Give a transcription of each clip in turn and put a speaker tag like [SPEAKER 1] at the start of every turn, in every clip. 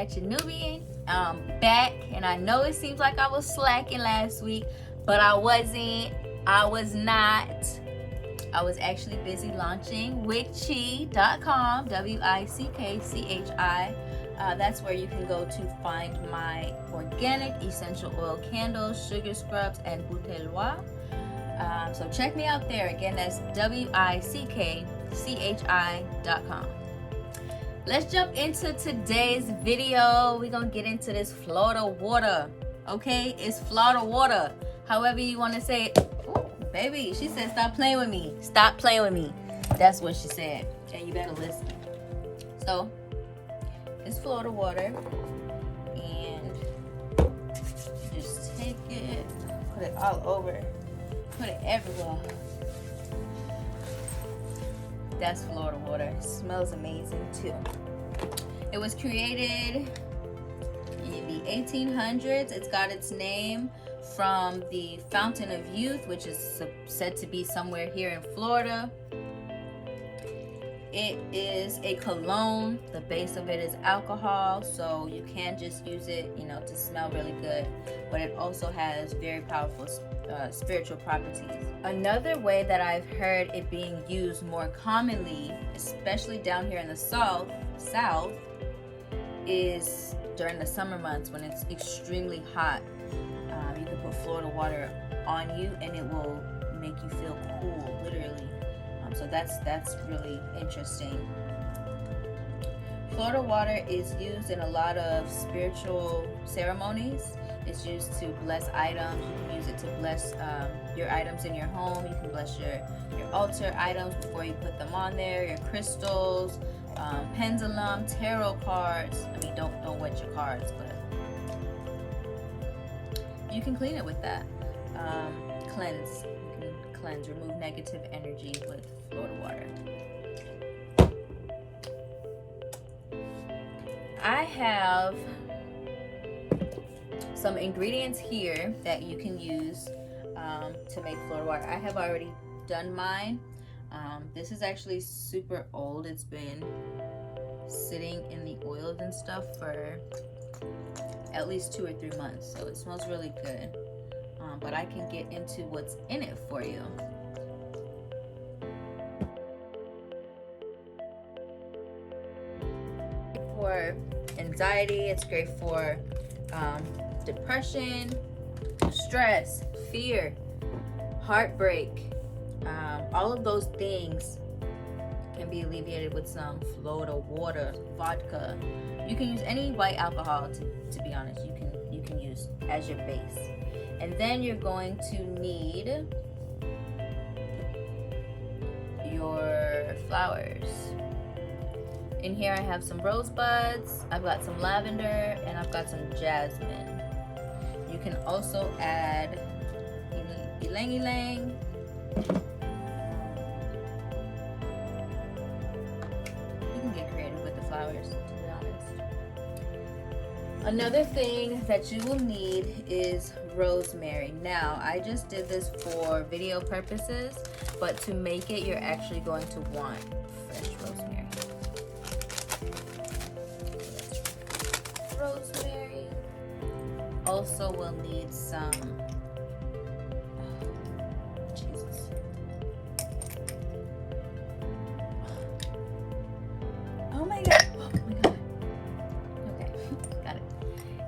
[SPEAKER 1] Ratchet Nubian. I'm back, and I know it seems like I was slacking last week, but I wasn't. I was not. I was actually busy launching wicks.com, WICKCHI. That's where you can go to find my organic essential oil candles, sugar scrubs, and bouteillois. So check me out there. Again, that's WICKCHI.com. Let's jump into today's video. We're gonna get into this Florida water. Okay, it's Florida water. However you want to say it. Ooh, baby, she said stop playing with me. Stop playing with me. That's what she said. And you better listen. So it's Florida water, and just take it, put it all over, put it everywhere. That's Florida water. It smells amazing too. It was created in the 1800s. It's got its name from the Fountain of Youth, which is said to be somewhere here in Florida. It is a cologne. The base of it is alcohol, so you can just use it, to smell really good. But it also has very powerful spiritual properties. Another way that I've heard it being used more commonly, especially down here in the south, is during the summer months when it's extremely hot. You can put Florida water on you, and it will make you feel cool, literally. So that's really interesting. Florida water is used in a lot of spiritual ceremonies. It's used to bless items. You can use it to bless your items in your home. You can bless your altar items before you put them on there. Your crystals, pendulum, tarot cards. I mean, don't wet your cards, but you can clean it with that. Cleanse. You can cleanse, remove negative energy with Florida water. I have some ingredients here that you can use to make Florida water. I have already done mine. This is actually super old. It's been sitting in the oils and stuff for at least 2 or 3 months, so it smells really good. But I can get into what's in it for you. For anxiety, it's great for depression, stress, fear, heartbreak. All of those things can be alleviated with some Florida water, vodka. You can use any white alcohol, to be honest. You can use as your base. And then you're going to need your flowers. In here I have some rosebuds, I've got some lavender, and I've got some jasmine. You can also add ylang ylang. You can get creative with the flowers, to be honest. Another thing that you will need is rosemary. Now, I just did this for video purposes, but to make it, you're actually going to want fresh rosemary. Rosemary. Also, we'll need some. Jesus. Oh my god. Oh my god. Okay, got it.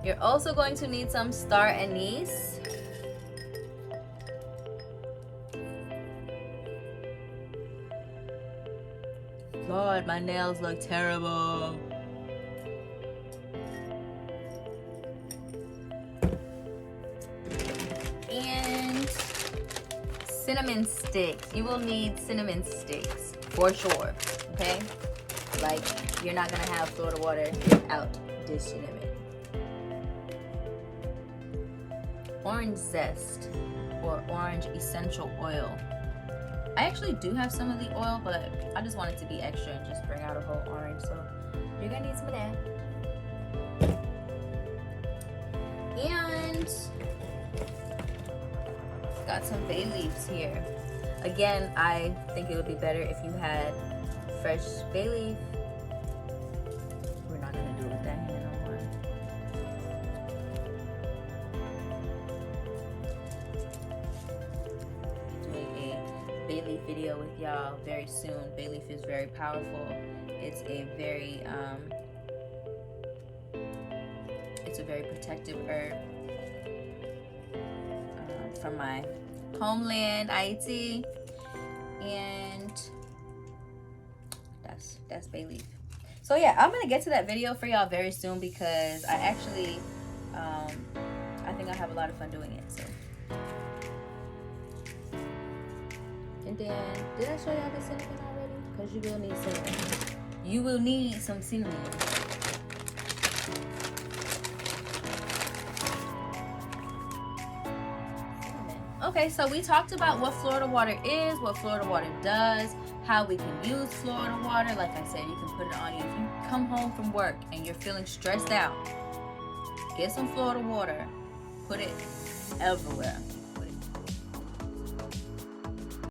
[SPEAKER 1] You're also going to need some star anise. Lord, my nails look terrible. And cinnamon sticks. You will need cinnamon sticks for sure. Okay? Like, you're not gonna have Florida water without this cinnamon. Orange zest or orange essential oil. I actually do have some of the oil, but I just wanted to be extra and just bring out a whole orange, so you're gonna need some of that. And got some bay leaves here. Again, I think it would be better if you had fresh bay leaf. We're not gonna do it with that hand no more. video with y'all very soon. Bay leaf is very powerful. It's a very protective herb from my homeland, Haiti, and that's bay leaf. So yeah, I'm gonna get to that video for y'all very soon because I actually I think I have a lot of fun doing it. So, and then did I show y'all the cinnamon already? Because you will need cinnamon. You will need some cinnamon. Okay, so we talked about what Florida water is, what Florida water does, how we can use Florida water. Like I said, you can put it on you. If you come home from work and you're feeling stressed out, get some Florida water, put it everywhere.